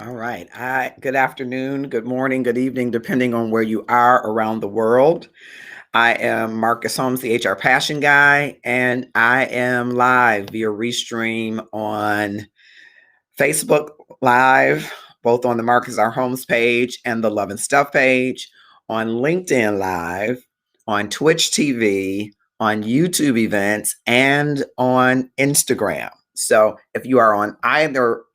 All right. Good afternoon, good morning, good evening, depending on where you are around the world. I am Marcus Holmes, the HR Passion Guy, and I am live via Restream on Facebook Live, both on the Marcus R. Holmes page and the Love and Stuff page, on LinkedIn Live, on Twitch TV, on YouTube events, and on Instagram. So if you are on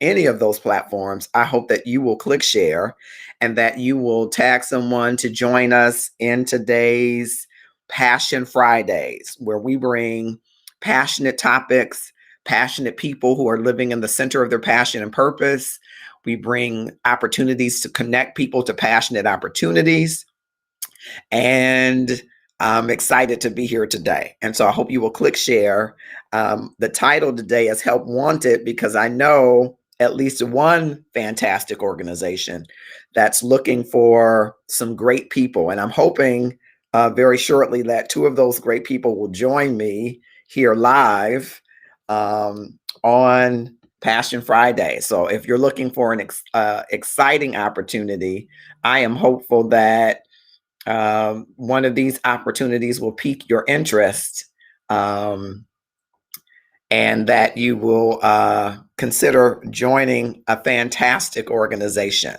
any of those platforms, I hope that you will click share and that you will tag someone to join us in today's Passion Fridays, where we bring passionate topics, passionate people who are living in the center of their passion and purpose. We bring opportunities to connect people to passionate opportunities. And I'm excited to be here today. And so I hope you will click share. The title today is Help Wanted because I know at least one fantastic organization that's looking for some great people. And I'm hoping very shortly that two of those great people will join me here live on Passion Friday. So if you're looking for an exciting opportunity, I am hopeful that one of these opportunities will pique your interest, and that you will consider joining a fantastic organization.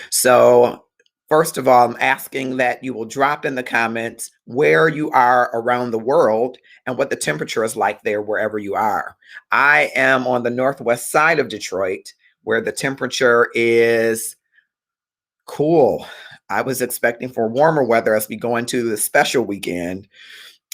So first of all, I'm asking that you will drop in the comments where you are around the world and what the temperature is like there wherever you are. I am on the northwest side of Detroit, where the temperature is cool. I was expecting for warmer weather as we go into the special weekend.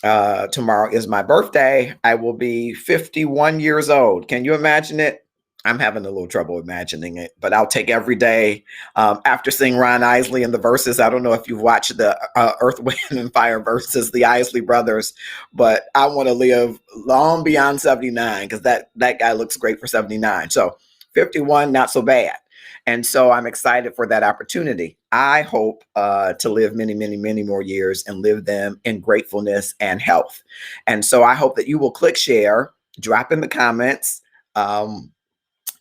Tomorrow is my birthday. I will be 51 years old. Can you imagine it? I'm having a little trouble imagining it, but I'll take every day. After seeing Ron Isley in the Verses, I don't know if you've watched the Earth, Wind, and Fire Verses, the Isley brothers, but I want to live long beyond 79 because that guy looks great for 79. So 51, not so bad. And so I'm excited for that opportunity. I hope to live many, many, many more years and live them in gratefulness and health. And so I hope that you will click share, drop in the comments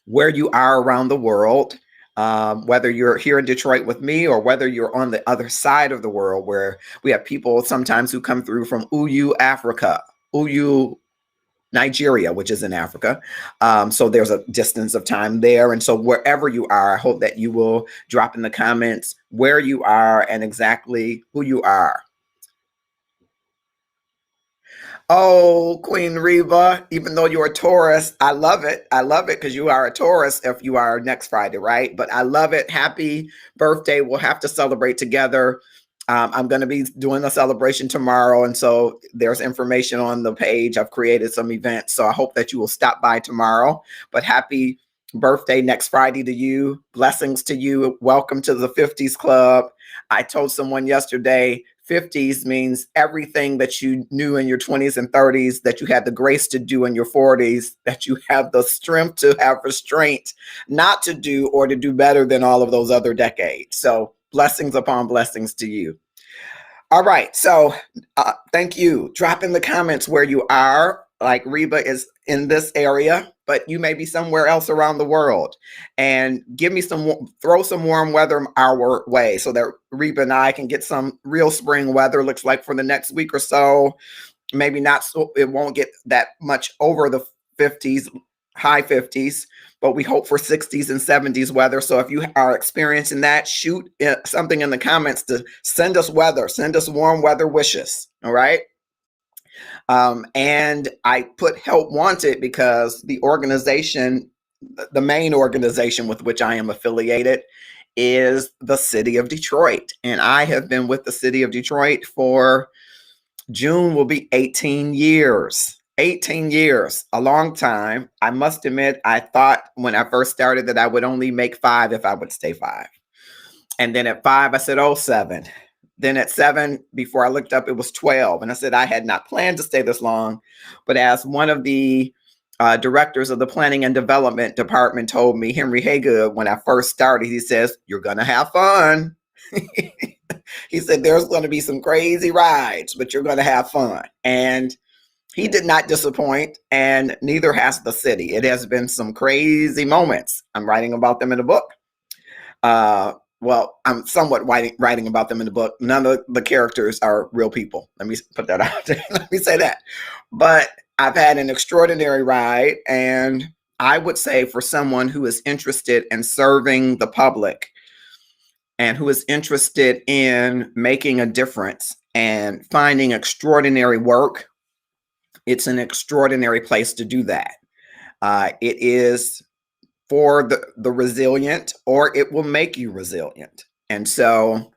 where you are around the world, whether you're here in Detroit with me or whether you're on the other side of the world, where we have people sometimes who come through from Uyu, Africa, Uyu, Nigeria, which is in Africa. So there's a distance of time there. And so wherever you are, I hope that you will drop in the comments where you are and exactly who you are. Oh, Queen Reba, even though you're a Taurus, I love it. I love it because you are a Taurus if you are next Friday, right? But I love it. Happy birthday. We'll have to celebrate together. I'm going to be doing a celebration tomorrow. And so there's information on the page. I've created some events. So I hope that you will stop by tomorrow. But happy birthday next Friday to you. Blessings to you. Welcome to the 50s Club. I told someone yesterday, 50s means everything that you knew in your 20s and 30s, that you had the grace to do in your 40s, that you have the strength to have restraint not to do or to do better than all of those other decades. So blessings upon blessings to you. All right. So thank you. Drop in the comments where you are. Like Reba is in this area, but you may be somewhere else around the world. And throw some warm weather our way so that Reba and I can get some real spring weather. Looks like for the next week or so. Maybe not so, it won't get that much over the 50s, high 50s, but we hope for 60s and 70s weather. So if you are experiencing that, shoot something in the comments to send us weather, send us warm weather wishes. All right. And I put Help Wanted because the organization, the main organization with which I am affiliated, is the city of Detroit. And I have been with the city of Detroit for June will be 18 years. 18 years, a long time. I must admit, I thought when I first started that I would only make 5 if I would stay 5. And then at 5, I said, oh, 7. Then at 7, before I looked up, it was 12. And I said, I had not planned to stay this long. But as one of the directors of the planning and development department told me, Henry Haygood, when I first started, he says, you're going to have fun. He said, there's going to be some crazy rides, but you're going to have fun. And he did not disappoint, and neither has the city. It has been some crazy moments. I'm writing about them in a book. Well, I'm somewhat writing about them in the book. None of the characters are real people. Let me put that out there. Let me say that. But I've had an extraordinary ride. And I would say for someone who is interested in serving the public and who is interested in making a difference and finding extraordinary work, it's an extraordinary place to do that. It is for the resilient, or it will make you resilient. And so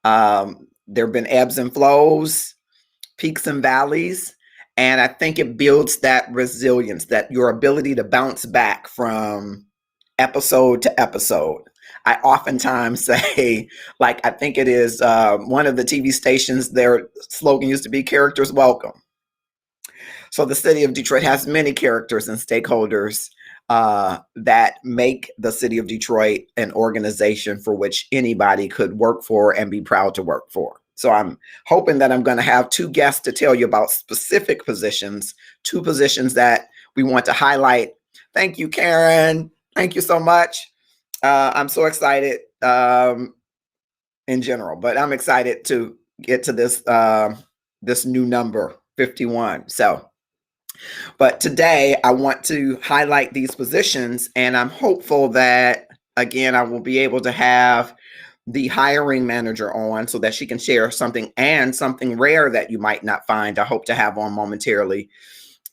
there have been ebbs and flows, peaks and valleys. And I think it builds that resilience, that your ability to bounce back from episode to episode. I oftentimes say, like, I think it is one of the TV stations, their slogan used to be characters welcome. So the city of Detroit has many characters and stakeholders that make the city of Detroit an organization for which anybody could work for and be proud to work for. So I'm hoping that I'm going to have two guests to tell you about specific positions, two positions that we want to highlight. Thank you, Karen. Thank you so much. I'm so excited in general, but I'm excited to get to this new number, 51. But today I want to highlight these positions, and I'm hopeful that, again, I will be able to have the hiring manager on so that she can share something, and something rare that you might not find, I hope to have on momentarily,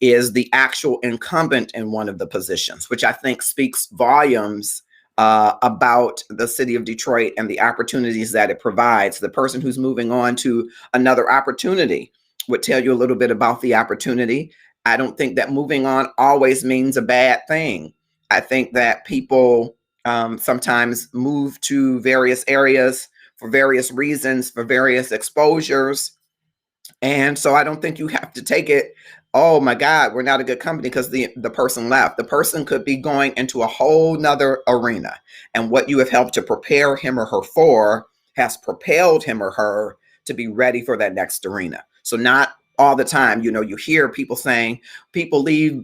is the actual incumbent in one of the positions, which I think speaks volumes about the city of Detroit and the opportunities that it provides. The person who's moving on to another opportunity would tell you a little bit about the opportunity. I don't think that moving on always means a bad thing. I think that people sometimes move to various areas for various reasons, for various exposures. And so I don't think you have to take it, oh my God, we're not a good company because the person left. The person could be going into a whole nother arena. And what you have helped to prepare him or her for has propelled him or her to be ready for that next arena. So not all the time, you hear people saying people leave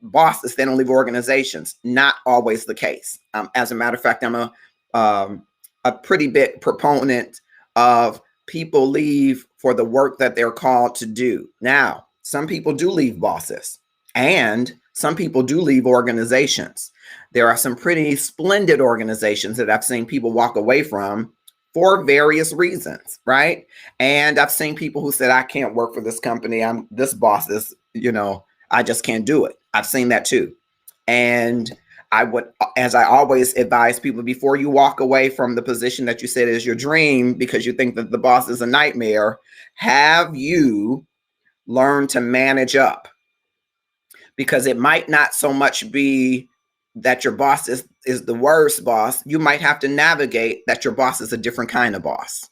bosses, they don't leave organizations. Not always the case. As a matter of fact, I'm a pretty big proponent of people leave for the work that they're called to do. Now, some people do leave bosses, and some people do leave organizations. There are some pretty splendid organizations that I've seen people walk away from for various reasons, right? And I've seen people who said, I can't work for this company. This boss is, I just can't do it. I've seen that too. And I would, as I always advise people, before you walk away from the position that you said is your dream because you think that the boss is a nightmare, have you learn to manage up? Because it might not so much be that your boss is the worst boss. You might have to navigate that your boss is a different kind of boss.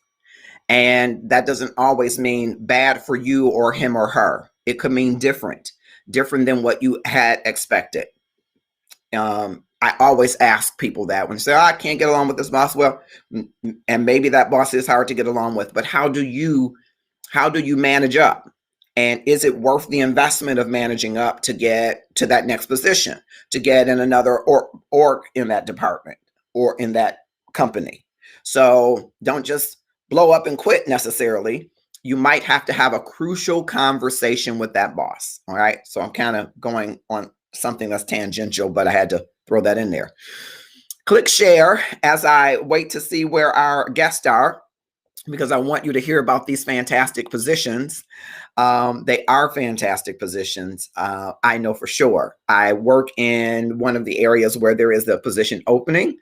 And that doesn't always mean bad for you or him or her. It could mean different than what you had expected. I always ask people that when they say, I can't get along with this boss. Well, and maybe that boss is hard to get along with, but how do you manage up? And is it worth the investment of managing up to get to that next position, to get in another org in that department or in that company? So don't just blow up and quit necessarily. You might have to have a crucial conversation with that boss. All right. So I'm kind of going on something that's tangential, but I had to throw that in there. Click share as I wait to see where our guests are, because I want you to hear about these fantastic positions. They are fantastic positions. I know for sure. I work in one of the areas where there is a position opening.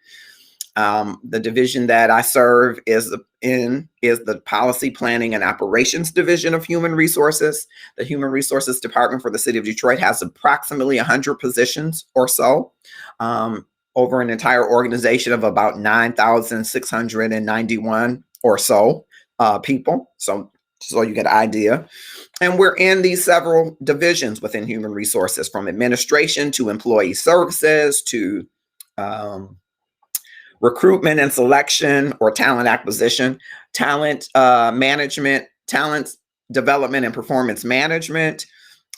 The division that I serve is the Policy Planning and Operations Division of Human Resources. The Human Resources Department for the City of Detroit has approximately 100 positions or so, over an entire organization of about 9,691 or so people. So you get an idea. And we're in these several divisions within human resources, from administration to employee services to recruitment and selection or talent acquisition, talent management, talent development and performance management,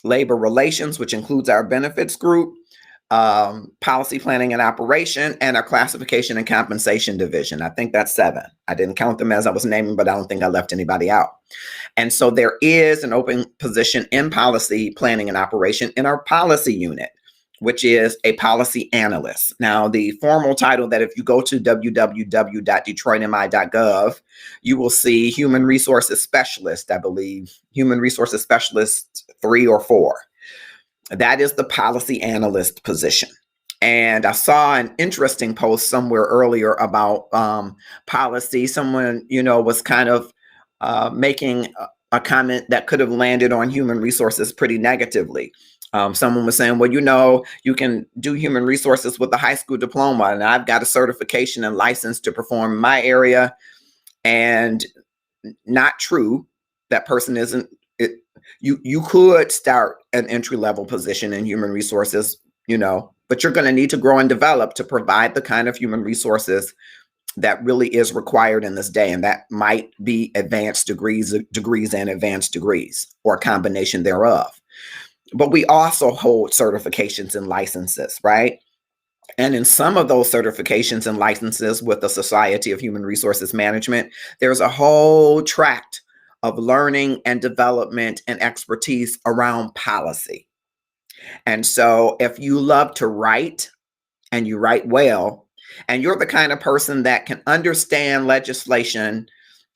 labor relations, which includes our benefits group, policy planning and operation, and our classification and compensation division. I think that's 7. I didn't count them as I was naming, but I don't think I left anybody out. And so there is an open position in policy planning and operation in our policy unit, which is a policy analyst. Now, the formal title that if you go to www.detroitmi.gov, you will see human resources specialist, I believe, human resources specialist 3 or 4. That is the policy analyst position. And I saw an interesting post somewhere earlier about policy. Someone, was kind of making a comment that could have landed on human resources pretty negatively. Someone was saying, well, you can do human resources with a high school diploma, and I've got a certification and license to perform in my area. And not true. That person isn't. You could start an entry-level position in human resources, but you're going to need to grow and develop to provide the kind of human resources that really is required in this day. And that might be advanced degrees and advanced degrees, or a combination thereof. But we also hold certifications and licenses, right? And in some of those certifications and licenses with the Society of Human Resources Management, there's a whole tract of learning and development and expertise around policy. And so if you love to write and you write well, and you're the kind of person that can understand legislation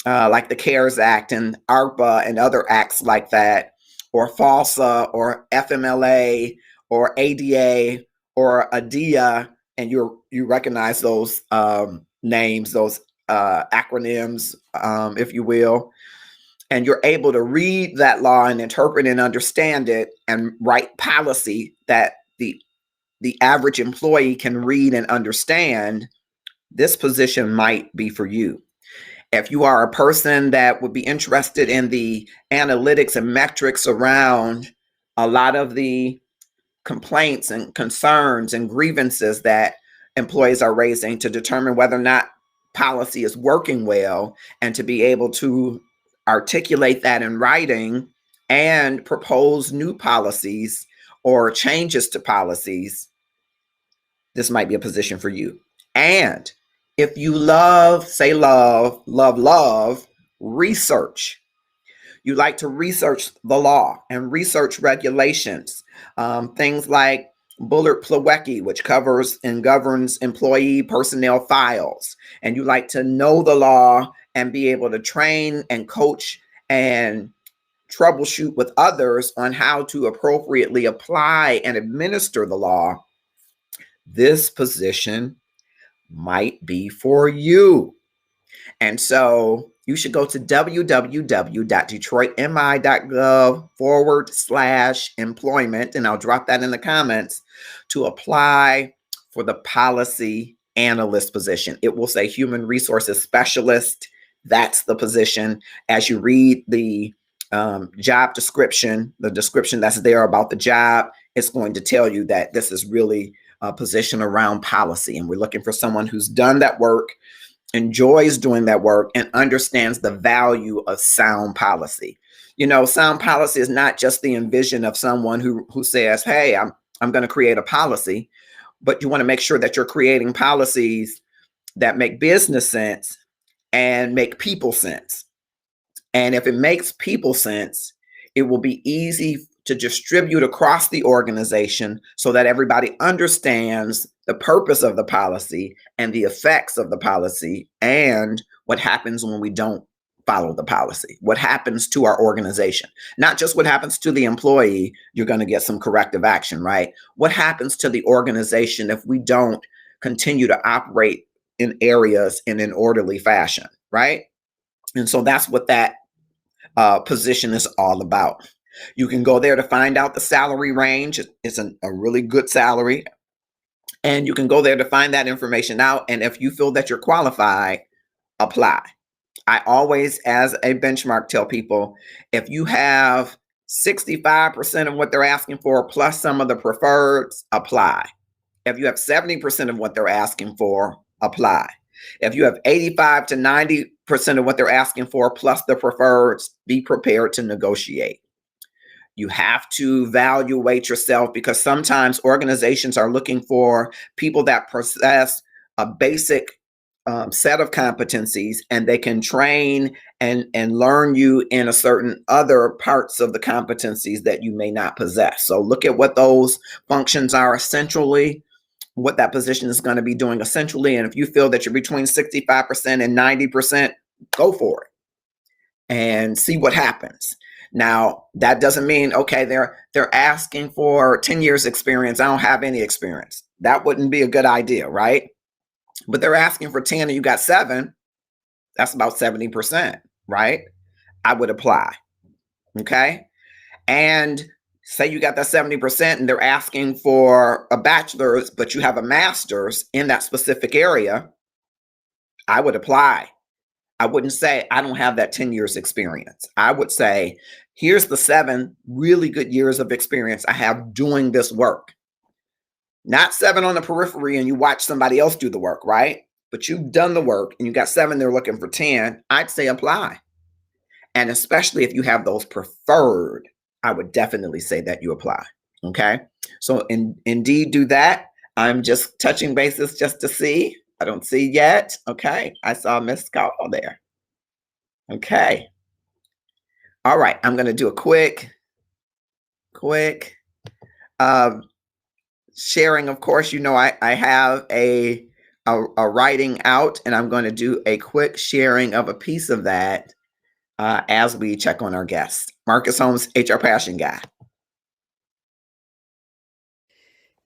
like the CARES Act and ARPA and other acts like that, or FALSA or FMLA or ADA or ADIA, and you recognize those names, those acronyms, if you will, and you're able to read that law and interpret and understand it and write policy that the average employee can read and understand, this position might be for you. If you are a person that would be interested in the analytics and metrics around a lot of the complaints and concerns and grievances that employees are raising to determine whether or not policy is working well, and to be able to articulate that in writing and propose new policies or changes to policies, this might be a position for you. And if you love research, you like to research the law and research regulations, things like Bullard Plawecki, which covers and governs employee personnel files, and you like to know the law and be able to train and coach and troubleshoot with others on how to appropriately apply and administer the law, this position might be for you. And so you should go to www.detroitmi.gov/employment, and I'll drop that in the comments, to apply for the policy analyst position. It will say human resources specialist. That's the position. As you read the job description, the description that's there about the job, it's going to tell you that this is really a position around policy. And we're looking for someone who's done that work, enjoys doing that work, and understands the value of sound policy. Sound policy is not just the envision of someone who says, hey, I'm going to create a policy, but you want to make sure that you're creating policies that make business sense and make people sense. And if it makes people sense, it will be easy to distribute across the organization so that everybody understands the purpose of the policy and the effects of the policy, and what happens when we don't follow the policy, what happens to our organization. Not just what happens to the employee, you're going to get some corrective action, right? What happens to the organization if we don't continue to operate in areas in an orderly fashion, right? And so that's what that position is all about. You can go there to find out the salary range. It's a really good salary. And you can go there to find that information out. And if you feel that you're qualified, apply. I always, as a benchmark, tell people, if you have 65% of what they're asking for plus some of the preferreds, apply. If you have 70% of what they're asking for, apply. If you have 85 to 90% of what they're asking for plus the preferreds, be prepared to negotiate. You have to evaluate yourself, because sometimes organizations are looking for people that possess a basic set of competencies, and they can train and learn you in a certain other parts of the competencies that you may not possess. So look at what those functions are essentially, what that position is going to be doing essentially. And if you feel that you're between 65% and 90%, go for it and see what happens. Now, that doesn't mean, okay, they're asking for 10 years experience. I don't have any experience. That wouldn't be a good idea, right? But they're asking for 10 and you got 7. That's about 70%, right? I would apply. Okay. And say you got that 70% and they're asking for a bachelor's, but you have a master's in that specific area, I would apply. I wouldn't say I don't have that 10 years experience. I would say, here's the 7 really good years of experience I have doing this work. Not 7 on the periphery and you watch somebody else do the work, right? But you've done the work and you got 7, they're looking for 10. I'd say apply. And especially if you have those preferred, I would definitely say that you apply. Okay. So indeed do that. I'm just touching bases just to see. I don't see yet. Okay. I saw Miss Call there. Okay. All right. I'm going to do a quick sharing. Of course, you know, I have a writing out, and I'm going to do a quick sharing of a piece of that as we check on our guests. Marcus Holmes, HR Passion Guy.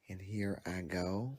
And here I go.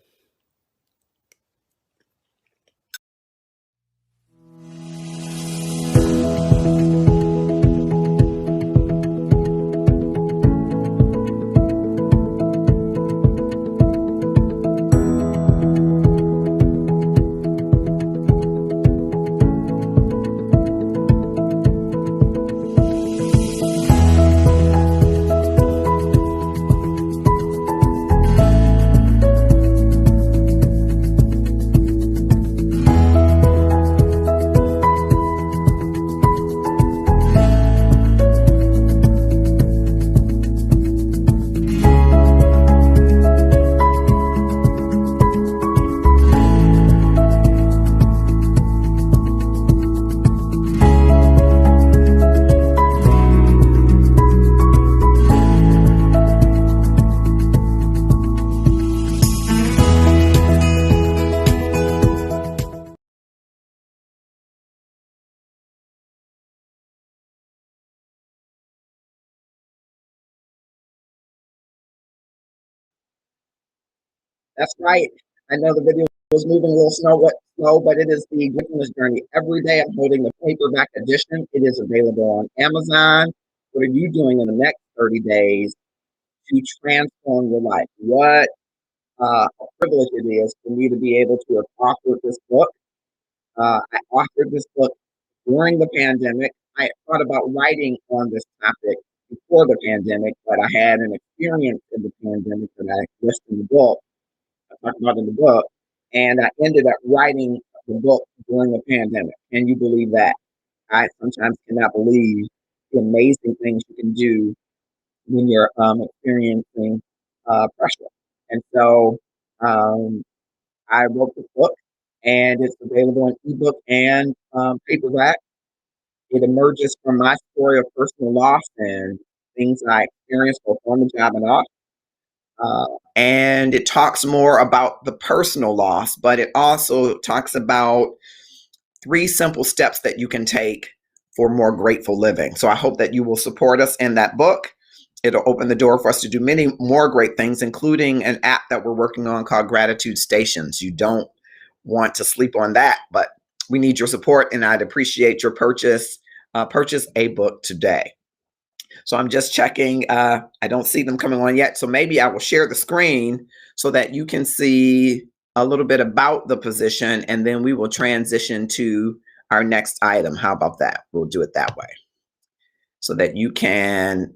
That's right. I know the video was moving a little slow, but it is the Gratefulness Journey. Every day I'm holding the paperback edition. It is available on Amazon. What are you doing in the next 30 days to transform your life? What a privilege it is for me to be able to have authored this book. I authored this book during the pandemic. I thought about writing on this topic before the pandemic, but I had an experience in the pandemic that I listed in the book. I talked about in the book, and I ended up writing the book during the pandemic. Can you believe that? I sometimes cannot believe the amazing things you can do when you're experiencing pressure. And so I wrote the book, and it's available in ebook and paperback. It emerges from my story of personal loss and things I experienced both on the job and off. And it talks more about the personal loss, but it also talks about 3 simple steps that you can take for more grateful living. So I hope that you will support us in that book. It'll open the door for us to do many more great things, including an app that we're working on called Gratitude Stations. You don't want to sleep on that, but we need your support, and I'd appreciate your purchase. Purchase a book today. So I'm just checking. I don't see them coming on yet. So maybe I will share the screen so that you can see a little bit about the position, and then we will transition to our next item. How about that? We'll do it that way so that you can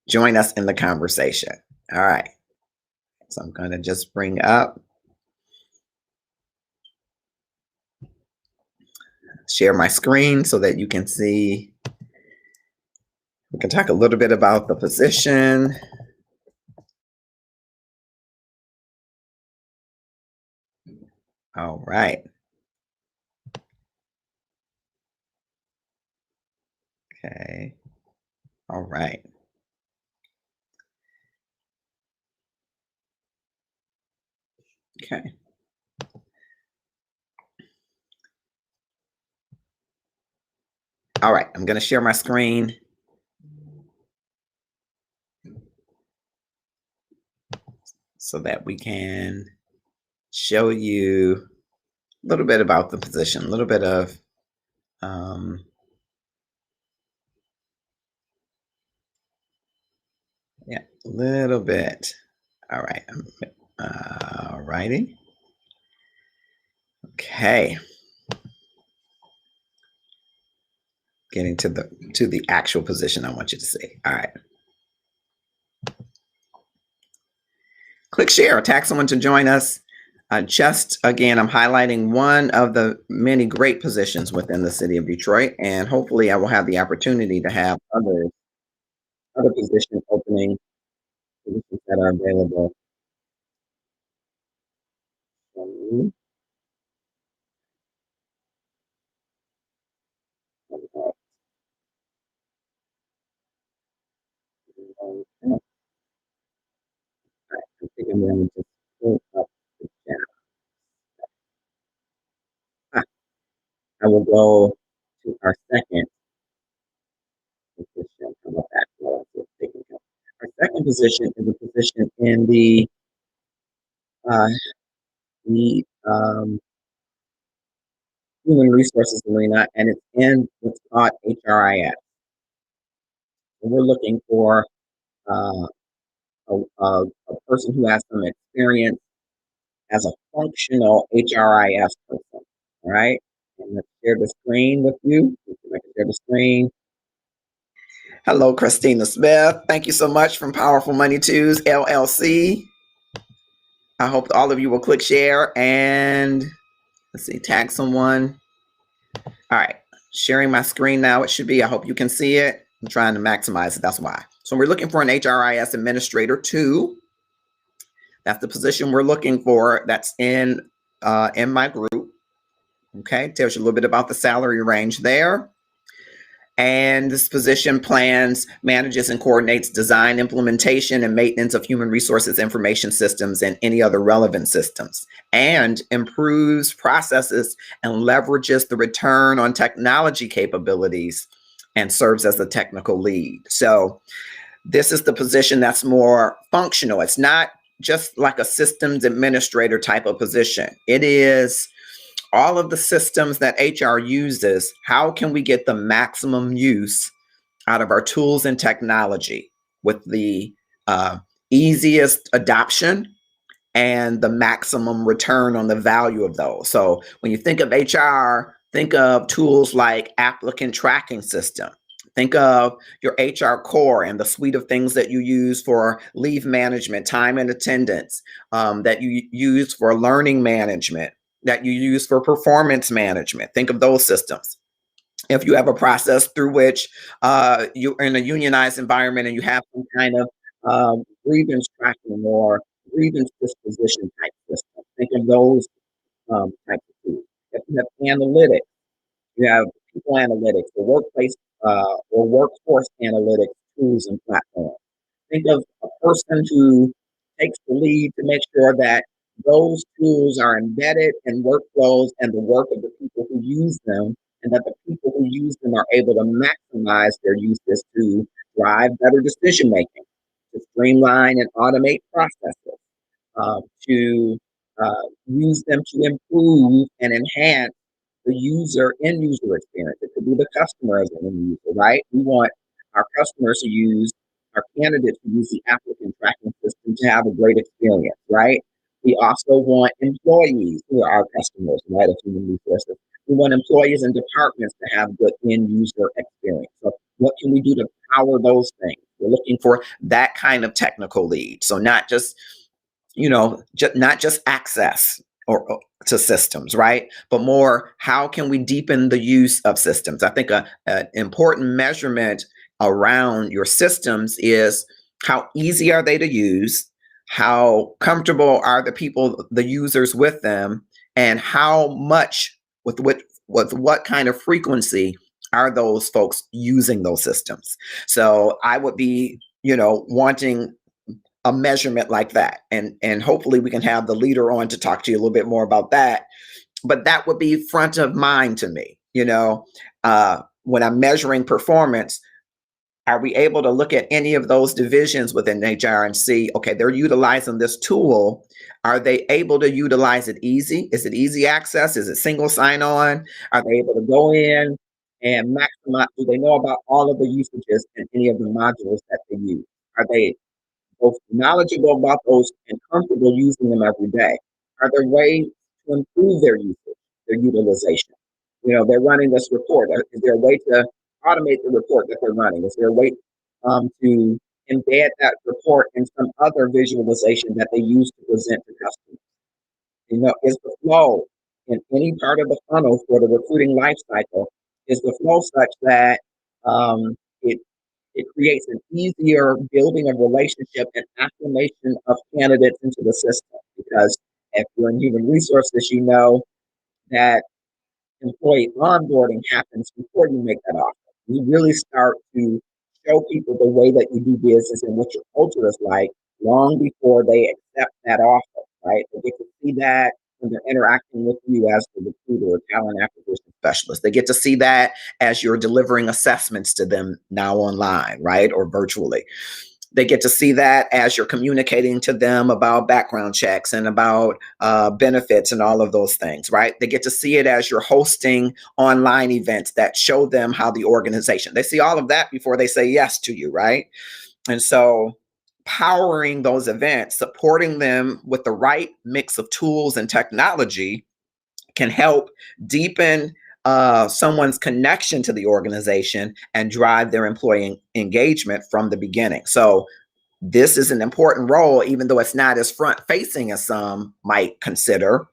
join us in the conversation. All right. So I'm going to just bring up. share my screen so that you can see. We can talk a little bit about the position. All right. Okay. All right. Okay. All right. I'm going to share my screen so that we can show you a little bit about the position, a little bit of yeah, a little bit. All right. All righty. Okay. Getting to the actual position I want you to see. All right. Click share, tag someone to join us. Just again, I'm highlighting one of the many great positions within the city of Detroit, and hopefully I will have the opportunity to have other position opening positions that are available. I think I'm going to pull up the chat. I will go to our second position. How about that? Our second position is a position in uh, the human resources arena, and it's in what's called HRIS. And we're looking for uh, a person who has some experience as a functional HRIS person. All right. And let's share the screen with you. I can share the screen. Hello, Christina Smith. Thank you so much from Powerful Money Twos LLC. I hope all of you will click share and let's see, tag someone. All right, sharing my screen now. It should be, I hope you can see it. I'm trying to maximize it, that's why. So we're looking for an HRIS Administrator 2. That's the position we're looking for. That's in my group. Okay, tells you a little bit about the salary range there. And this position plans, manages, and coordinates design, implementation, and maintenance of human resources information systems and any other relevant systems, and improves processes and leverages the return on technology capabilities and serves as a technical lead. So this is the position that's more functional. It's not just like a systems administrator type of position. It is all of the systems that HR uses. How can we get the maximum use out of our tools and technology with the easiest adoption and the maximum return on the value of those? So when you think of HR, think of tools like applicant tracking system. Think of your HR core and the suite of things that you use for leave management, time and attendance, that you use for learning management, that you use for performance management. Think of those systems. If you have a process through which you're in a unionized environment and you have some kind of grievance tracking or grievance disposition type system, think of those types of tools. If you have analytics, you have people analytics, the workplace or workforce analytics tools and platforms. Think of a person who takes the lead to make sure that those tools are embedded in workflows and the work of the people who use them, and that the people who use them are able to maximize their uses to drive better decision making, to streamline and automate processes, to use them to improve and enhance the end user experience. It could be the customer as an end user, right? We want our customers to use, our candidates to use the applicant tracking system to have a great experience, right? We also want employees who are our customers, right, of human resources. We want employees and departments to have good end user experience. So what can we do to power those things? We're looking for that kind of technical lead. So not just, not just access, or to systems, right? But more, how can we deepen the use of systems? I think an important measurement around your systems is how easy are they to use, how comfortable are the people, the users with them, and how much with what kind of frequency are those folks using those systems. So I would be, wanting a measurement like that, and hopefully we can have the leader on to talk to you a little bit more about that. But that would be front of mind to me, when I'm measuring performance. Are we able to look at any of those divisions within HR and see, okay, they're utilizing this tool. Are they able to utilize it easy? Is it easy access? Is it single sign on? Are they able to go in and maximize? Do they know about all of the usages and any of the modules that they use? Are they both knowledgeable about those and comfortable using them every day? Are there ways to improve their usage, their utilization? They're running this report. Is there a way to automate the report that they're running? Is there a way to embed that report in some other visualization that they use to present to customers? Is the flow in any part of the funnel for the recruiting life cycle, is the flow such that it it creates an easier building of relationship and acclimation of candidates into the system? Because if you're in human resources, you know that employee onboarding happens before you make that offer. You really start to show people the way that you do business and what your culture is like long before they accept that offer, right? They get to see that when they're interacting with you as the recruiter or talent acquisition specialist. They get to see that as you're delivering assessments to them now online, right? Or virtually. They get to see that as you're communicating to them about background checks and about benefits and all of those things, right? They get to see it as you're hosting online events that show them how the organization, they see all of that before they say yes to you, right? And so powering those events, supporting them with the right mix of tools and technology can help deepen someone's connection to the organization and drive their employee engagement from the beginning. So this is an important role, even though it's not as front facing as some might consider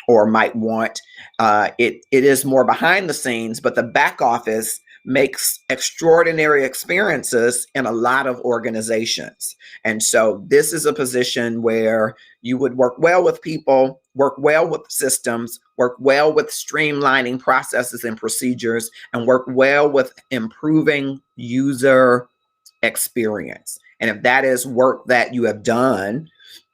or might want. It is more behind the scenes, but the back office makes extraordinary experiences in a lot of organizations. And so this is a position where you would work well with people, work well with systems, work well with streamlining processes and procedures, and work well with improving user experience. And if that is work that you have done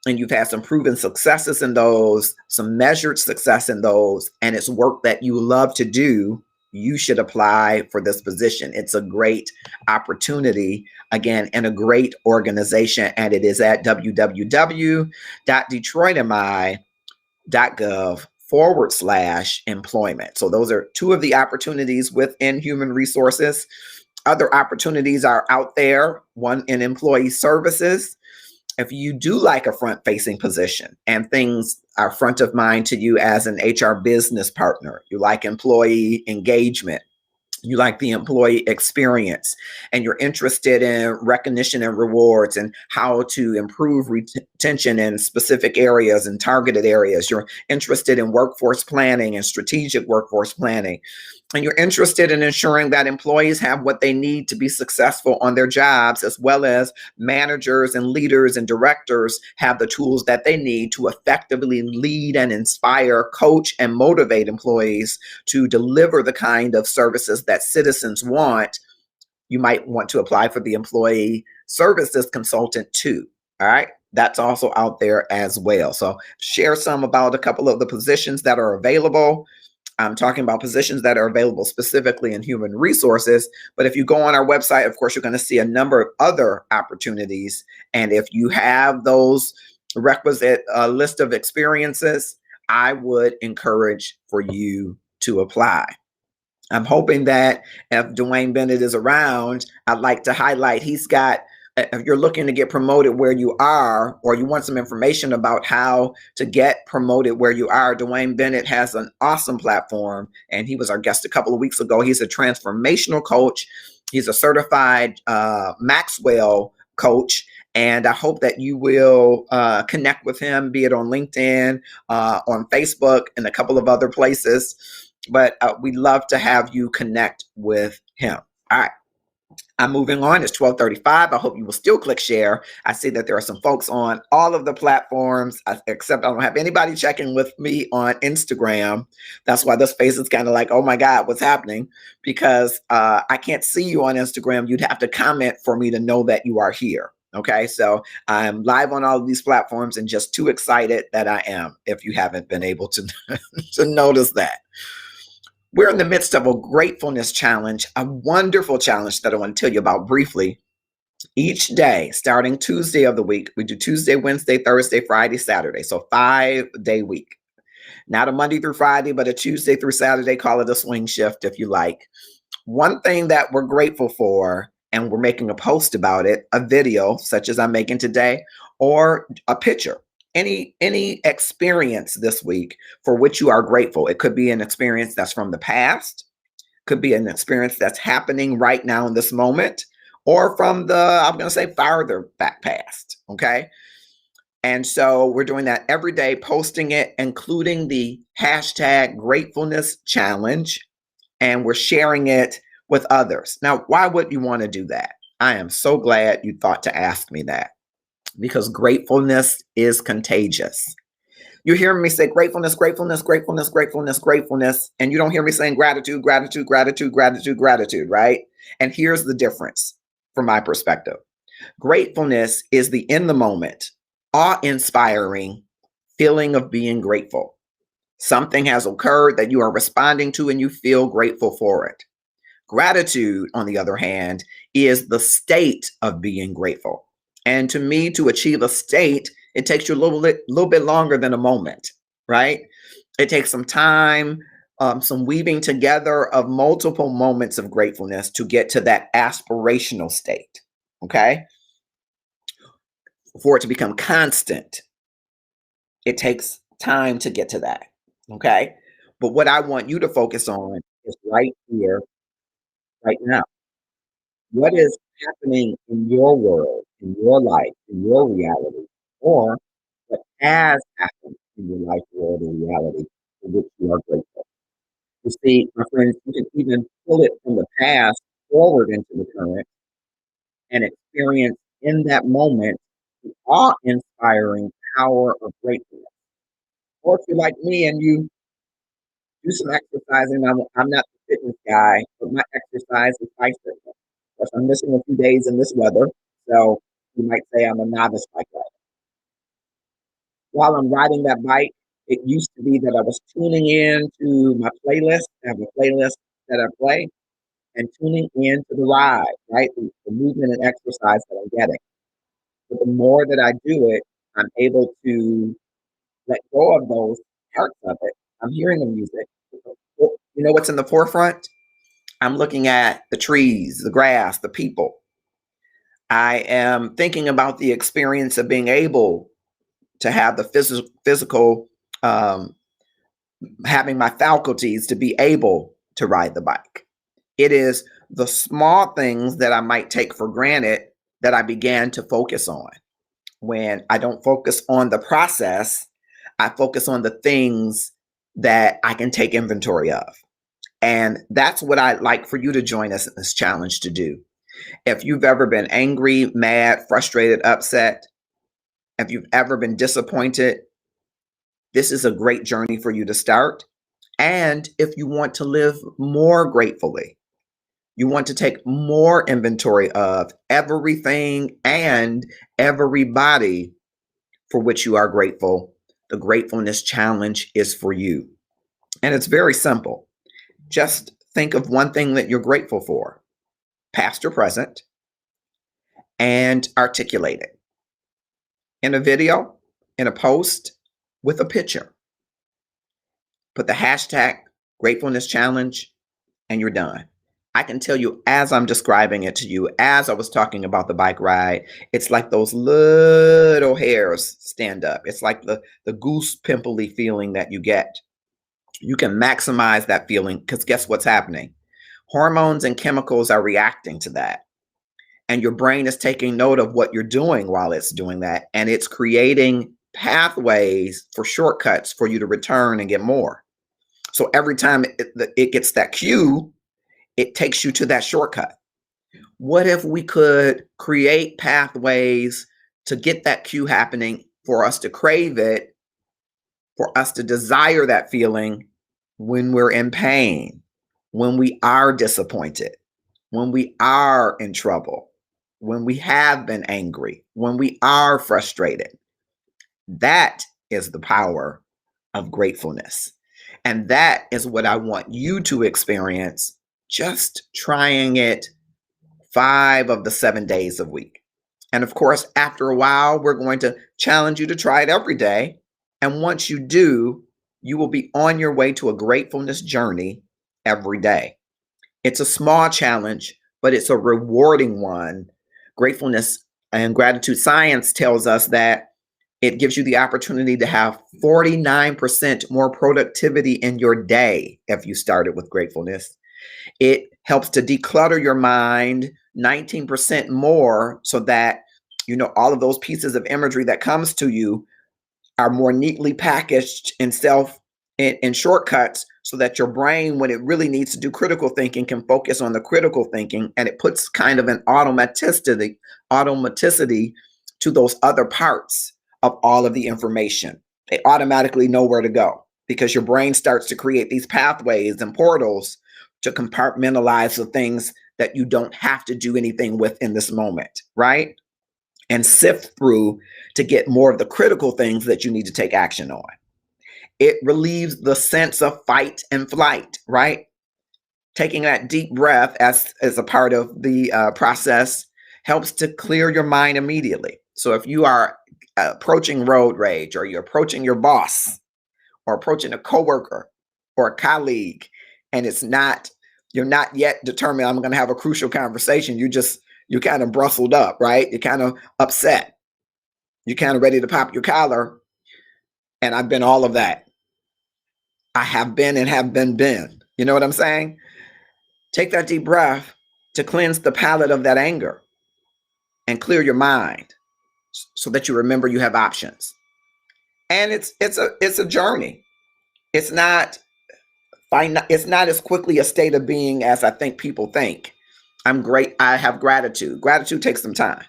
and you've had some proven successes in those, some measured success in those, and it's work that you love to do, you should apply for this position. It's a great opportunity, again, and a great organization. And it is at www.detroitmi.gov/employment. So those are two of the opportunities within human resources. Other opportunities are out there, one in employee services. If you do like a front-facing position and things are front of mind to you as an HR business partner, you like employee engagement, you like the employee experience, and you're interested in recognition and rewards and how to improve retention in specific areas and targeted areas, you're interested in workforce planning and strategic workforce planning, and you're interested in ensuring that employees have what they need to be successful on their jobs, as well as managers and leaders and directors have the tools that they need to effectively lead and inspire, coach, and motivate employees to deliver the kind of services that citizens want, you might want to apply for the employee services consultant too. All right. That's also out there as well. So share some about a couple of the positions that are available. I'm talking about positions that are available specifically in human resources. But if you go on our website, of course, you're going to see a number of other opportunities. And if you have those requisite list of experiences, I would encourage for you to apply. I'm hoping that if Dwayne Bennett is around, I'd like to highlight he's got, if you're looking to get promoted where you are, or you want some information about how to get promoted where you are, Dwayne Bennett has an awesome platform, and he was our guest a couple of weeks ago. He's a transformational coach. He's a certified Maxwell coach, And I hope that you will connect with him, be it on LinkedIn, on Facebook, and a couple of other places. But we'd love to have you connect with him. All right. I'm moving on. It's 12:35. I hope you will still click share. I see that there are some folks on all of the platforms, except I don't have anybody checking with me on Instagram. That's why this face is kind of like, oh my God, what's happening? Because I can't see you on Instagram. You'd have to comment for me to know that you are here. Okay, so I'm live on all of these platforms and just too excited that I am, if you haven't been able to, to notice that. We're in the midst of a gratefulness challenge, a wonderful challenge that I want to tell you about briefly. Each day, starting Tuesday of the week, we do Tuesday, Wednesday, Thursday, Friday, Saturday. So 5-day week. Not a Monday through Friday, but a Tuesday through Saturday. Call it a swing shift if you like. One thing that we're grateful for, and we're making a post about it, a video such as I'm making today, or a picture. Any experience this week for which you are grateful. It could be an experience that's from the past, could be an experience that's happening right now in this moment, or from the, I'm going to say, farther back past. Okay. And so we're doing that every day, posting it, including the hashtag gratefulness challenge, and we're sharing it with others. Now, why would you want to do that? I am so glad you thought to ask me that, because gratefulness is contagious. You hear me say gratefulness, gratefulness, gratefulness, gratefulness, gratefulness, and you don't hear me saying gratitude, gratitude, gratitude, gratitude, gratitude, right? And here's the difference from my perspective. Gratefulness is the in the moment, awe-inspiring feeling of being grateful. Something has occurred that you are responding to and you feel grateful for it. Gratitude, on the other hand, is the state of being grateful. And to me, to achieve a state, it takes you a little bit longer than a moment, right? It takes some time, some weaving together of multiple moments of gratefulness to get to that aspirational state, okay? For it to become constant, it takes time to get to that, okay? But what I want you to focus on is right here, right now. What is happening in your world, in your life, in your reality, or what has happened in your life, world, or reality for which you are grateful? You see, my friends, you can even pull it from the past forward into the current and experience in that moment the awe-inspiring power of gratefulness. Or if you're like me and you do some exercising, I'm not the fitness guy, but my exercise is bicycling. Because I'm missing a few days in this weather, so you might say I'm a novice bike rider. While I'm riding that bike, it used to be that I was tuning in to my playlist. I have a playlist that I play and tuning in to the ride, right? The movement and exercise that I'm getting. But the more that I do it, I'm able to let go of those parts of it. I'm hearing the music. You know what's in the forefront? I'm looking at the trees, the grass, the people. I am thinking about the experience of being able to have the physical, having my faculties to be able to ride the bike. It is the small things that I might take for granted that I began to focus on. When I don't focus on the process, I focus on the things that I can take inventory of. And that's what I'd like for you to join us in this challenge to do. If you've ever been angry, mad, frustrated, upset, if you've ever been disappointed, this is a great journey for you to start. And if you want to live more gratefully, you want to take more inventory of everything and everybody for which you are grateful, the Gratefulness Challenge is for you. And it's very simple. Just think of one thing that you're grateful for, past or present, and articulate it in a video, in a post, with a picture. Put the hashtag Gratefulness Challenge, and you're done. I can tell you, as I'm describing it to you, as I was talking about the bike ride, it's like those little hairs stand up. It's like the goose pimply feeling that you get. You can maximize that feeling because guess what's happening? Hormones and chemicals are reacting to that. And your brain is taking note of what you're doing while it's doing that. And it's creating pathways for shortcuts for you to return and get more. So every time it gets that cue, it takes you to that shortcut. What if we could create pathways to get that cue happening, for us to crave it, for us to desire that feeling when we're in pain, when we are disappointed, when we are in trouble, when we have been angry, when we are frustrated? That is the power of gratefulness. And that is what I want you to experience, just trying it 5 of the 7 days a week. And of course, after a while, we're going to challenge you to try it every day. And once you do, you will be on your way to a gratefulness journey every day. It's a small challenge, but it's a rewarding one. Gratefulness and gratitude science tells us that it gives you the opportunity to have 49% more productivity in your day if you started with gratefulness. It helps to declutter your mind 19% more, so that all of those pieces of imagery that comes to you are more neatly packaged in shortcuts, so that your brain, when it really needs to do critical thinking, can focus on the critical thinking, and it puts kind of an automaticity to those other parts of all of the information. They automatically know where to go, because your brain starts to create these pathways and portals to compartmentalize the things that you don't have to do anything with in this moment, right? And sift through to get more of the critical things that you need to take action on. It relieves the sense of fight and flight, right? Taking that deep breath as a part of the process helps to clear your mind immediately. So if you are approaching road rage, or you're approaching your boss, or approaching a coworker or a colleague, and you're not yet determined, I'm going to have a crucial conversation. You're kind of brustled up, right? You're kind of upset. You're kind of ready to pop your collar. And I've been all of that. I have been and have been. You know what I'm saying? Take that deep breath to cleanse the palate of that anger and clear your mind, so that you remember you have options. And it's a journey. It's not as quickly a state of being as I think people think. I'm great. I have gratitude. Gratitude takes some time.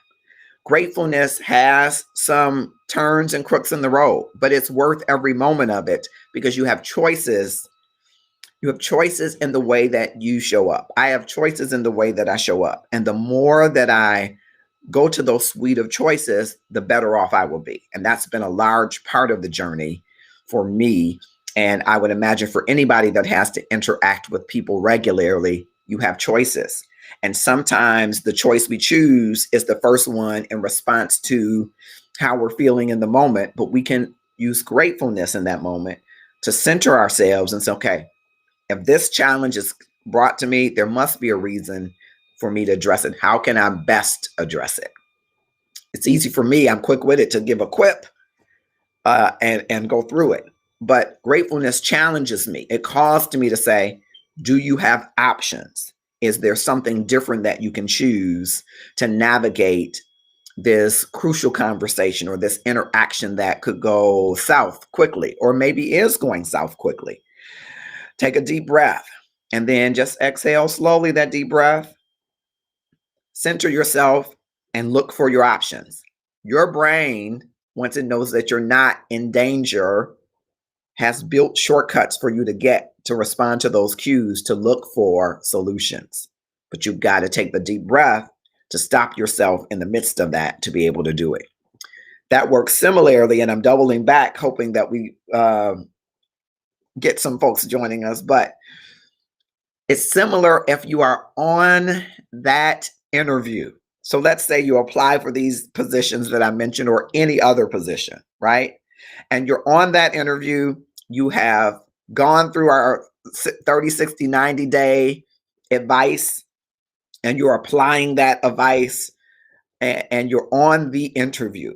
Gratefulness has some turns and crooks in the road, but it's worth every moment of it, because you have choices. You have choices in the way that you show up. I have choices in the way that I show up. And the more that I go to those suite of choices, the better off I will be. And that's been a large part of the journey for me. And I would imagine for anybody that has to interact with people regularly, you have choices. And sometimes the choice we choose is the first one in response to how we're feeling in the moment. But we can use gratefulness in that moment to center ourselves and say, okay, if this challenge is brought to me, there must be a reason for me to address it. How can I best address it? It's easy for me. I'm quick with it to give a quip and go through it. But gratefulness challenges me. It calls to me to say, do you have options? Is there something different that you can choose to navigate this crucial conversation or this interaction that could go south quickly, or maybe is going south quickly? Take a deep breath and then just exhale slowly that deep breath. Center yourself and look for your options. Your brain, once it knows that you're not in danger, has built shortcuts for you to respond to those cues, to look for solutions. But you've got to take the deep breath to stop yourself in the midst of that to be able to do it. That works similarly, and I'm doubling back, hoping that we get some folks joining us, but it's similar if you are on that interview. So let's say you apply for these positions that I mentioned, or any other position, right? And you're on that interview, you have gone through our 30, 60, 90-day advice, and you're applying that advice, and you're on the interview.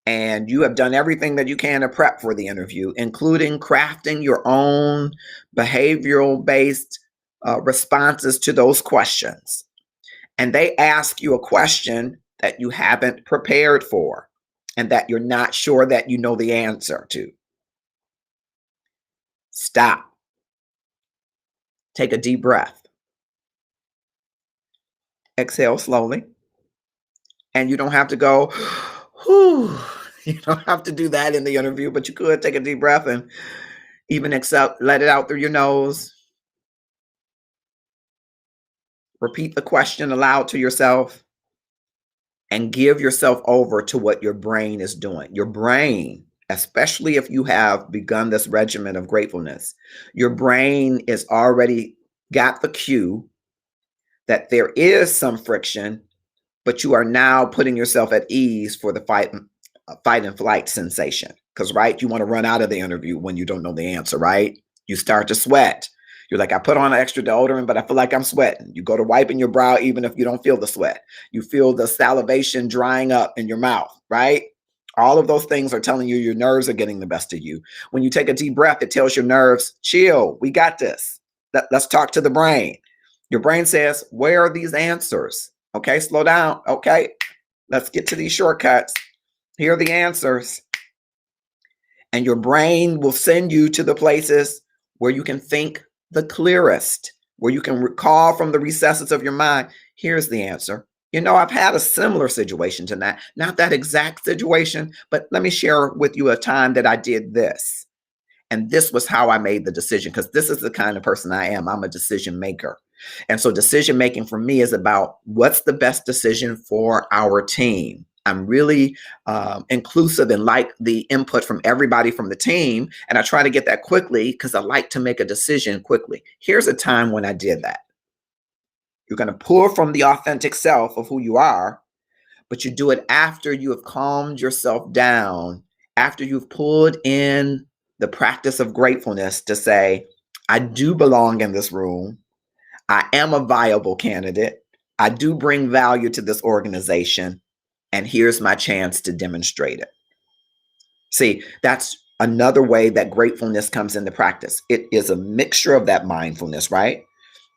And you have done everything that you can to prep for the interview, including crafting your own behavioral-based responses to those questions. and they ask you a question that you haven't prepared for and that you're not sure that you know the answer to, stop. Take a deep breath. Exhale slowly. And you don't have to go, whew. You don't have to do that in the interview, but you could take a deep breath and even let it out through your nose. Repeat the question aloud to yourself and give yourself over to what your brain is doing. Your brain, especially if you have begun this regimen of gratefulness, your brain is already got the cue that there is some friction, but you are now putting yourself at ease for the fight and flight sensation. Because, right, you want to run out of the interview when you don't know the answer, right? You start to sweat. You're like, I put on an extra deodorant, but I feel like I'm sweating. You go to wiping your brow, even if you don't feel the sweat. You feel the salivation drying up in your mouth, right? All of those things are telling you your nerves are getting the best of you. When you take a deep breath, it tells your nerves, chill, we got this. Let's talk to the brain. Your brain says, where are these answers? Okay, slow down. Okay, let's get to these shortcuts. Here are the answers. And your brain will send you to the places where you can think the clearest, where you can recall from the recesses of your mind, here's the answer. You know, I've had a similar situation to that. Not that exact situation, but let me share with you a time that I did this. And this was how I made the decision, because this is the kind of person I am. I'm a decision maker. And so decision making for me is about what's the best decision for our team. I'm really inclusive and like the input from everybody from the team. And I try to get that quickly because I like to make a decision quickly. Here's a time when I did that. You're going to pull from the authentic self of who you are, but you do it after you have calmed yourself down, after you've pulled in the practice of gratefulness to say, I do belong in this room. I am a viable candidate. I do bring value to this organization. And here's my chance to demonstrate it. See, that's another way that gratefulness comes into practice. It is a mixture of that mindfulness, right?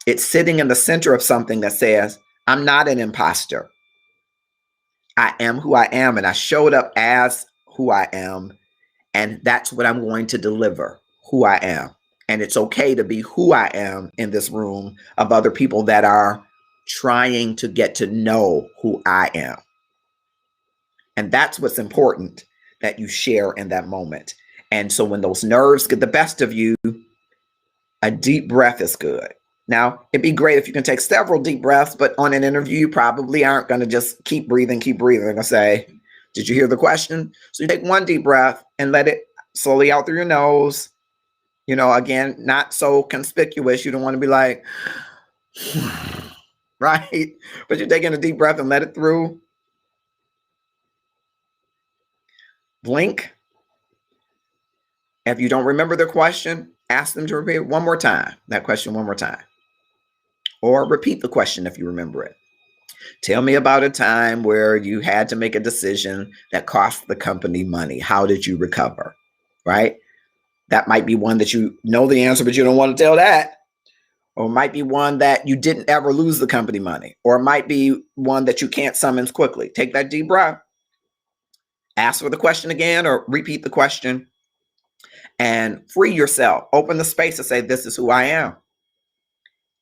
It's sitting in the center of something that says, I'm not an imposter. I am who I am, and I showed up as who I am, and that's what I'm going to deliver, who I am. And it's okay to be who I am in this room of other people that are trying to get to know who I am. And that's what's important that you share in that moment. And so when those nerves get the best of you, a deep breath is good. Now, it'd be great if you can take several deep breaths, but on an interview, you probably aren't going to just keep breathing. They're going to say, did you hear the question? So you take one deep breath and let it slowly out through your nose. You know, again, not so conspicuous. You don't want to be like, right? But you're taking a deep breath and let it through. Blink. If you don't remember the question, ask them to repeat it one more time, that question one more time. Or repeat the question if you remember it. Tell me about a time where you had to make a decision that cost the company money. How did you recover? Right? That might be one that you know the answer, but you don't want to tell that. Or it might be one that you didn't ever lose the company money. Or it might be one that you can't summons quickly. Take that deep breath. Ask for the question again or repeat the question and free yourself. Open the space to say, this is who I am.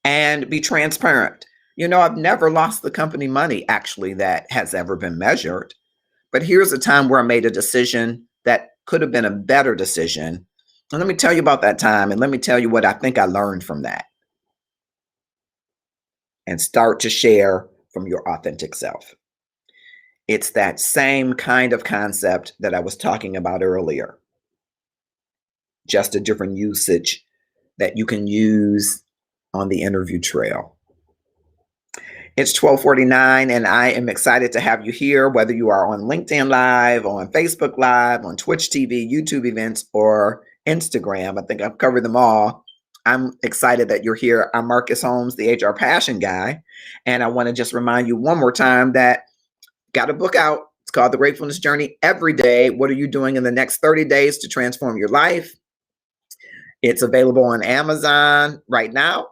And be transparent. You know, I've never lost the company money, actually, that has ever been measured. But here's a time where I made a decision that could have been a better decision. And let me tell you about that time. And let me tell you what I think I learned from that. And start to share from your authentic self. It's that same kind of concept that I was talking about earlier. Just a different usage that you can use on the interview trail. It's 12:49 and I am excited to have you here, whether you are on LinkedIn Live, on Facebook Live, on Twitch TV, YouTube events, or Instagram. I think I've covered them all. I'm excited that you're here. I'm Marcus Holmes, the HR Passion Guy. And I want to just remind you one more time that got a book out. It's called The Gratefulness Journey Every Day. What are you doing in the next 30 days to transform your life? It's available on Amazon right now,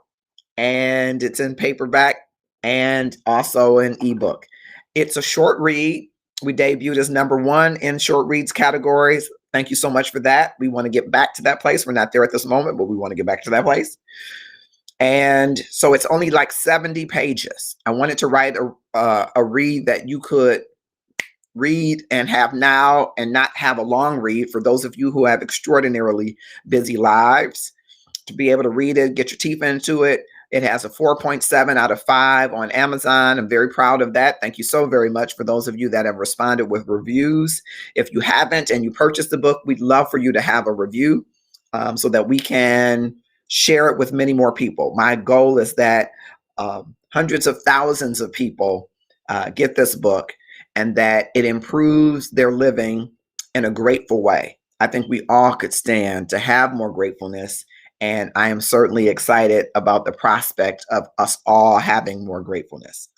and it's in paperback and also an ebook. It's a short read. We debuted as #1 in short reads categories. Thank you so much for that. We want to get back to that place. We're not there at this moment, but we want to get back to that place. And so it's only like 70 pages. I wanted to write a read that you could read and have now and not have a long read for those of you who have extraordinarily busy lives, to be able to read it, get your teeth into it. It has a 4.7 out of 5 on Amazon. I'm very proud of that. Thank you so very much for those of you that have responded with reviews. If you haven't and you purchased the book, we'd love for you to have a review so that we can share it with many more people. My goal is that hundreds of thousands of people get this book and that it improves their living in a grateful way. I think we all could stand to have more gratefulness, and I am certainly excited about the prospect of us all having more gratefulness.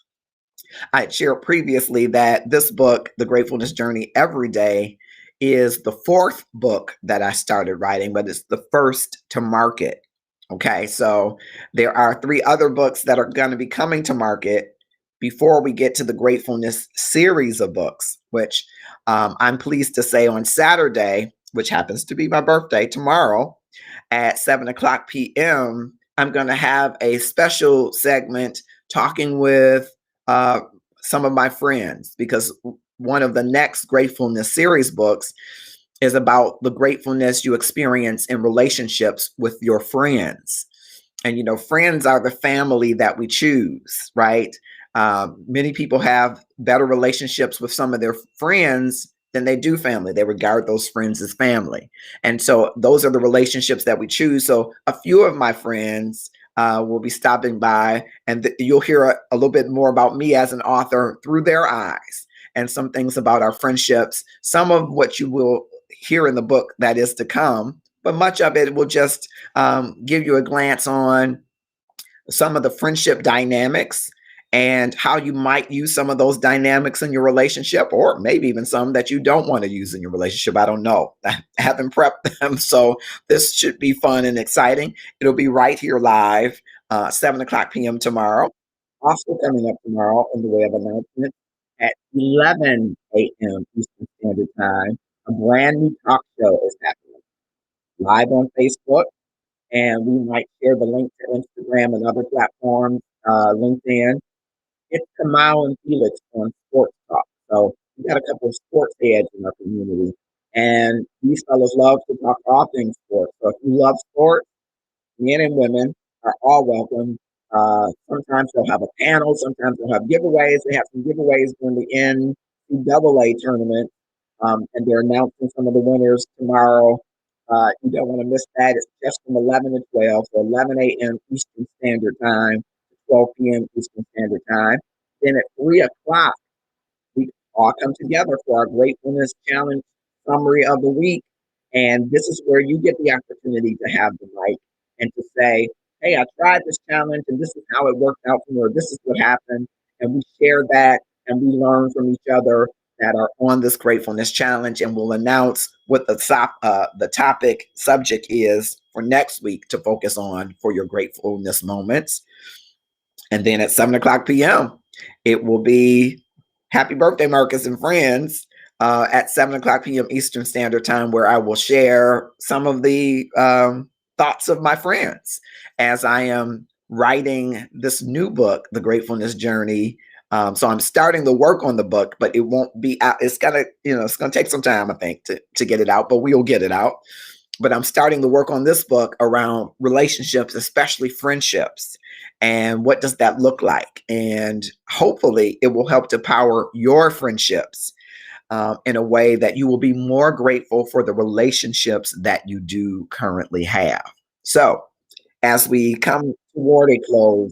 I had shared previously that this book, The Gratefulness Journey Every Day, is the 4th book that I started writing, but it's the first to market. Okay, so there are 3 other books that are going to be coming to market before we get to the Gratefulness series of books, which I'm pleased to say on Saturday, which happens to be my birthday tomorrow, at 7:00 p.m., I'm going to have a special segment talking with uh, some of my friends, because one of the next Gratefulness series books is about the gratefulness you experience in relationships with your friends. And, you know, friends are the family that we choose, right? Many people have better relationships with some of their friends than they do family. They regard those friends as family. And so those are the relationships that we choose. So a few of my friends will be stopping by, and you'll hear a little bit more about me as an author through their eyes, and some things about our friendships. Some of what you will hear in the book that is to come, but much of it will just give you a glance on some of the friendship dynamics and how you might use some of those dynamics in your relationship, or maybe even some that you don't want to use in your relationship. I don't know. I haven't prepped them. So this should be fun and exciting. It'll be right here live, 7:00 p.m. tomorrow. Also coming up tomorrow in the way of announcement at 11 a.m. Eastern Standard Time, a brand new talk show is happening live on Facebook, and we might share the link to Instagram and other platforms, LinkedIn. It's Kamau and Felix on Sports Talk. So we got a couple of sports heads in our community, and these fellows love to talk all things sports. So if you love sports, men and women are all welcome. Sometimes they'll have a panel, sometimes they'll have giveaways. They have some giveaways during the NCAA tournament, and they're announcing some of the winners tomorrow. You don't want to miss that. It's just from 11 to 12, so 11 a.m. Eastern Standard Time, 12 p.m. Eastern Standard Time. Then at 3 o'clock, we all come together for our Gratefulness Challenge summary of the week. And this is where you get the opportunity to have the mic and to say, hey, I tried this challenge and this is how it worked out for me, or this is what happened. And we share that and we learn from each other that are on this Gratefulness Challenge. And we'll announce what the topic subject is for next week to focus on for your gratefulness moments. And then at 7:00 p.m., it will be Happy Birthday, Marcus and Friends, at 7:00 p.m. Eastern Standard Time, where I will share some of the thoughts of my friends as I am writing this new book, The Gratefulness Journey. So I'm starting the work on the book, but it won't be out. It's it's gonna take some time, I think, to get it out, but we'll get it out. But I'm starting the work on this book around relationships, especially friendships. And what does that look like? And hopefully, it will help to power your friendships in a way that you will be more grateful for the relationships that you do currently have. So, as we come toward a close,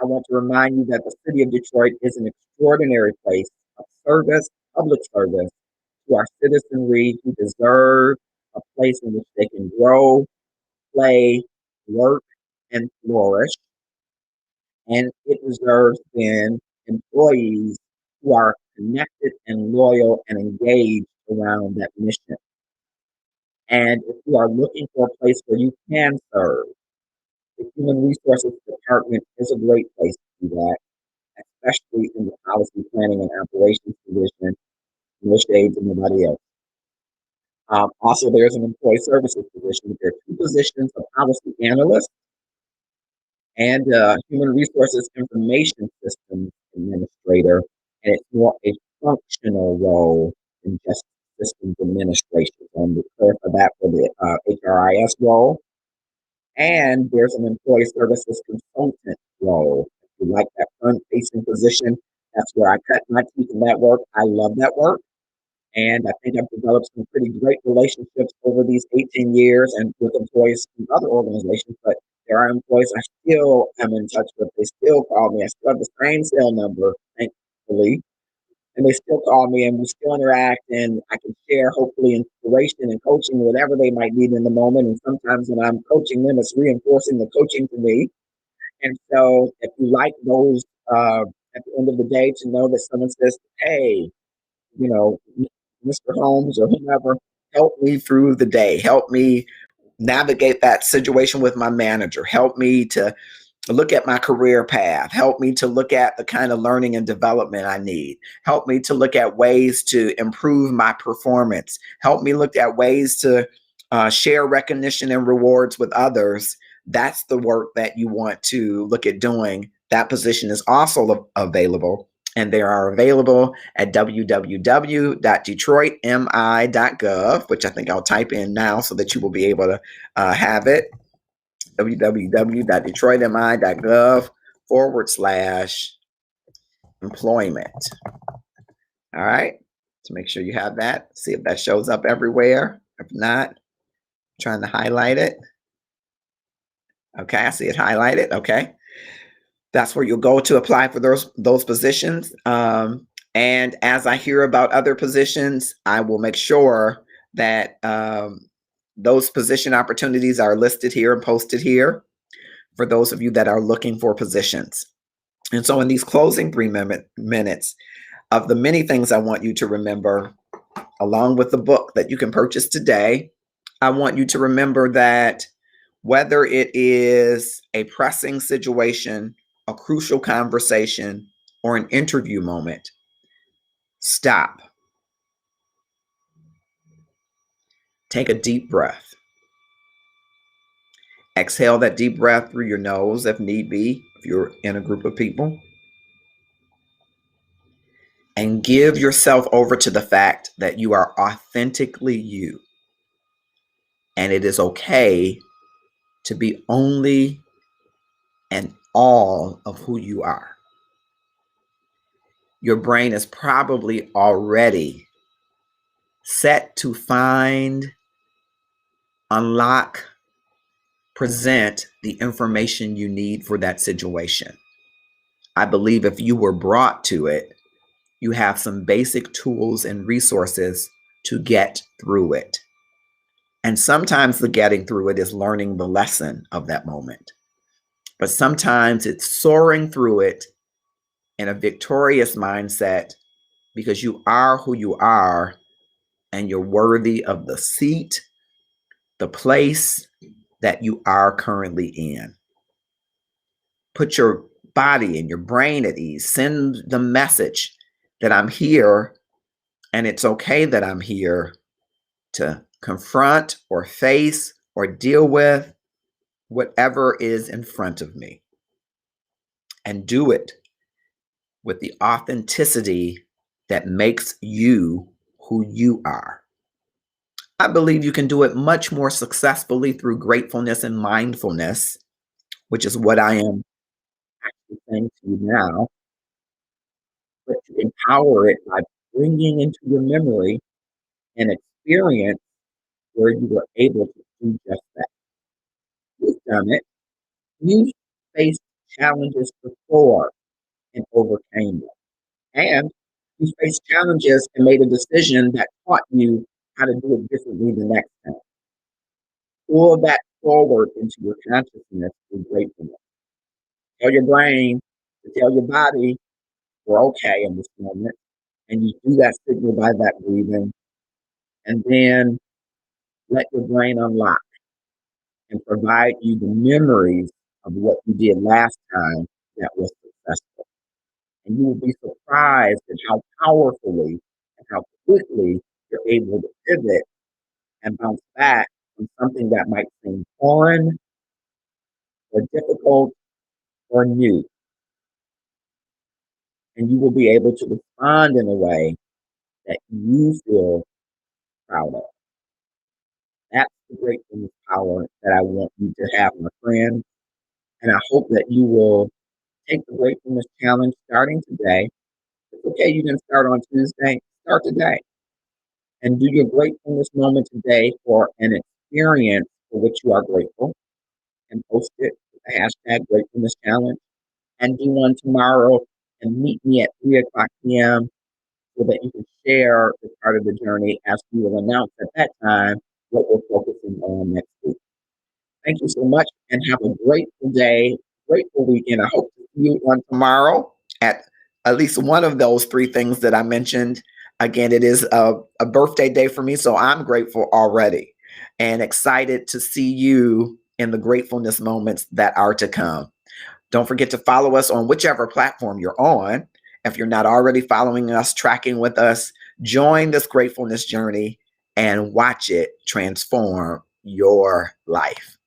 I want to remind you that the city of Detroit is an extraordinary place of service, public service to our citizenry who deserve a place in which they can grow, play, work, and flourish. And it deserves then employees who are connected and loyal and engaged around that mission. And if you are looking for a place where you can serve, the Human Resources Department is a great place to do that. especially in the policy planning and operations position, no shade to nobody else. Also, there's an employee services position. There are two positions, a policy analyst and a human resources information systems administrator, and it's more a functional role than just systems administration. So I'm going to clarify that for the HRIS role. And there's an employee services consultant role. If you like that front-facing position, that's where I cut my teeth in that work. I love that work. And I think I've developed some pretty great relationships over these 18 years and with employees from other organizations. But there are employees I still am in touch with. They still call me. I still have the same cell number, thankfully. And they still call me and we still interact. And I can share, hopefully, inspiration and coaching, whatever they might need in the moment. And sometimes when I'm coaching them, it's reinforcing the coaching to me. And so if you like those, at the end of the day, to know that someone says, hey, you know, Mr. Holmes or whomever, help me through the day, help me navigate that situation with my manager, help me to look at my career path, help me to look at the kind of learning and development I need, help me to look at ways to improve my performance, help me look at ways to share recognition and rewards with others. That's the work that you want to look at doing. That position is also available, and they are available at www.detroitmi.gov, which I think I'll type in now so that you will be able to have it. www.detroitmi.gov/employment. All right. So make sure you have that. See if that shows up everywhere. If not, I'm trying to highlight it. Okay, I see it highlighted. Okay. That's where you'll go to apply for those positions. And as I hear about other positions, I will make sure that those position opportunities are listed here and posted here for those of you that are looking for positions. And so in these closing 3 minutes, of the many things I want you to remember, along with the book that you can purchase today, I want you to remember that whether it is a pressing situation, a crucial conversation, or an interview moment, stop. Take a deep breath. Exhale that deep breath through your nose if need be, if you're in a group of people. And give yourself over to the fact that you are authentically you. And it is okay to be only and all of who you are. Your brain is probably already set to find, unlock, present the information you need for that situation. I believe if you were brought to it, you have some basic tools and resources to get through it. And sometimes the getting through it is learning the lesson of that moment. But sometimes it's soaring through it in a victorious mindset because you are who you are and you're worthy of the seat, the place that you are currently in. Put your body and your brain at ease. Send the message that I'm here and it's okay that I'm here to confront or face or deal with whatever is in front of me. And do it with the authenticity that makes you who you are. I believe you can do it much more successfully through gratefulness and mindfulness, which is what I am actually saying to you now. But you empower it by bringing into your memory an experience where you were able to do just that. You've done it. You faced challenges before and overcame them. And you faced challenges and made a decision that taught you how to do it differently the next time. Pull that forward into your consciousness through gratefulness. Tell your brain to tell your body we're okay in this moment. And you do that signal by that breathing. And then let your brain unlock and provide you the memories of what you did last time that was successful. And you will be surprised at how powerfully and how quickly you're able to pivot and bounce back from something that might seem foreign or difficult or new. And you will be able to respond in a way that you feel proud of. That's the gratefulness power that I want you to have, my friend. And I hope that you will take the gratefulness challenge starting today. It's okay, you didn't start on Tuesday, start today. And do your gratefulness moment today for an experience for which you are grateful and post it with the hashtag gratefulness challenge. And do one tomorrow and meet me at 3 o'clock p.m. so that you can share the part of the journey as we will announce at that time what we're focusing on next week. Thank you so much and have a grateful day, grateful weekend. I hope to see you on tomorrow at least one of those three things that I mentioned. Again, it is a birthday day for me, so I'm grateful already and excited to see you in the gratefulness moments that are to come. Don't forget to follow us on whichever platform you're on. If you're not already following us, tracking with us, join this gratefulness journey and watch it transform your life.